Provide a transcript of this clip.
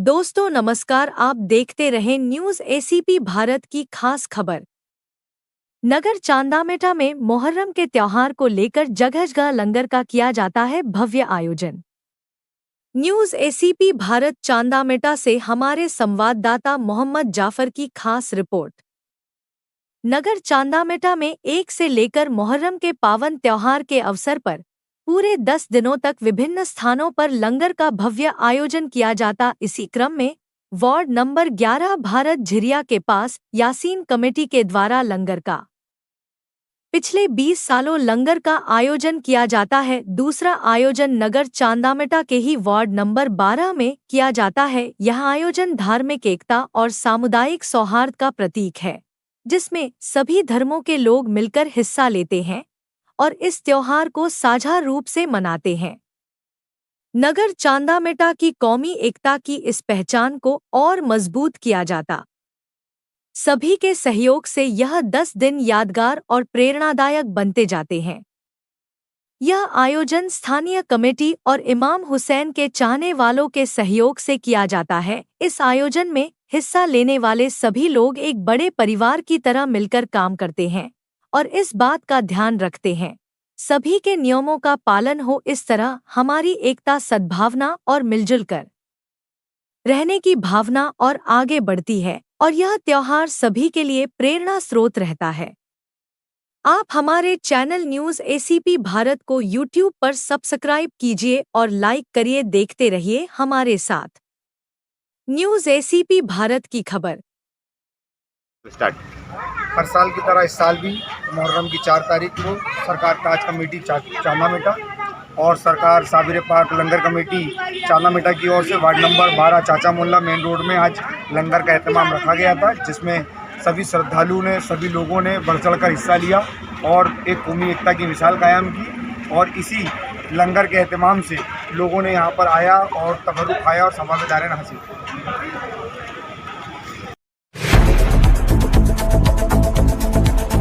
दोस्तों नमस्कार, आप देखते रहें न्यूज़ एसीपी भारत की खास खबर। नगर चांदामेटा में मोहर्रम के त्योहार को लेकर जगह जगह लंगर का किया जाता है भव्य आयोजन। न्यूज़ एसीपी भारत चांदामेटा से हमारे संवाददाता मोहम्मद जाफर की खास रिपोर्ट। नगर चांदामेटा में 1 से लेकर मोहर्रम के पावन त्योहार के अवसर पर पूरे 10 दिनों तक विभिन्न स्थानों पर लंगर का भव्य आयोजन किया जाता। इसी क्रम में वार्ड नंबर 11 भारत झिरिया के पास यासीन कमेटी के द्वारा लंगर का पिछले 20 सालों लंगर का आयोजन किया जाता है। दूसरा आयोजन नगर चांदामेटा के ही वार्ड नंबर 12 में किया जाता है। यह आयोजन धार्मिक एकता और सामुदायिक सौहार्द का प्रतीक है, जिसमें सभी धर्मों के लोग मिलकर हिस्सा लेते हैं और इस त्योहार को साझा रूप से मनाते हैं। नगर चांदामेटा की कौमी एकता की इस पहचान को और मजबूत किया जाता। सभी के सहयोग से यह 10 दिन यादगार और प्रेरणादायक बनते जाते हैं। यह आयोजन स्थानीय कमेटी और इमाम हुसैन के चाहने वालों के सहयोग से किया जाता है। इस आयोजन में हिस्सा लेने वाले सभी लोग एक बड़े परिवार की तरह मिलकर काम करते हैं और इस बात का ध्यान रखते हैं सभी के नियमों का पालन हो। इस तरह हमारी एकता, सद्भावना और मिलजुल कर रहने की भावना और आगे बढ़ती है और यह त्योहार सभी के लिए प्रेरणा स्रोत रहता है। आप हमारे चैनल न्यूज़ एसीपी भारत को यूट्यूब पर सब्सक्राइब कीजिए और लाइक करिए। देखते रहिए हमारे साथ न्यूज़ एसीपी भारत की खबर। हर साल की तरह इस साल भी मुहर्रम की 4 तारीख को सरकार ताज कमेटी चांदामेटा और सरकार साबिर पाक लंगर कमेटी चांदामेटा की ओर से वार्ड नंबर 12 चाचा मोहल्ला मेन रोड में आज लंगर का एहतमाम रखा गया था, जिसमें सभी श्रद्धालु ने, सभी लोगों ने बढ़ चढ़ कर हिस्सा लिया और एक कौमी एकता की मिसाल कायम की। और इसी लंगर के एहतमाम से लोगों ने यहाँ पर आया और तबरुक खाया और सवाब दारैन हासिल किया।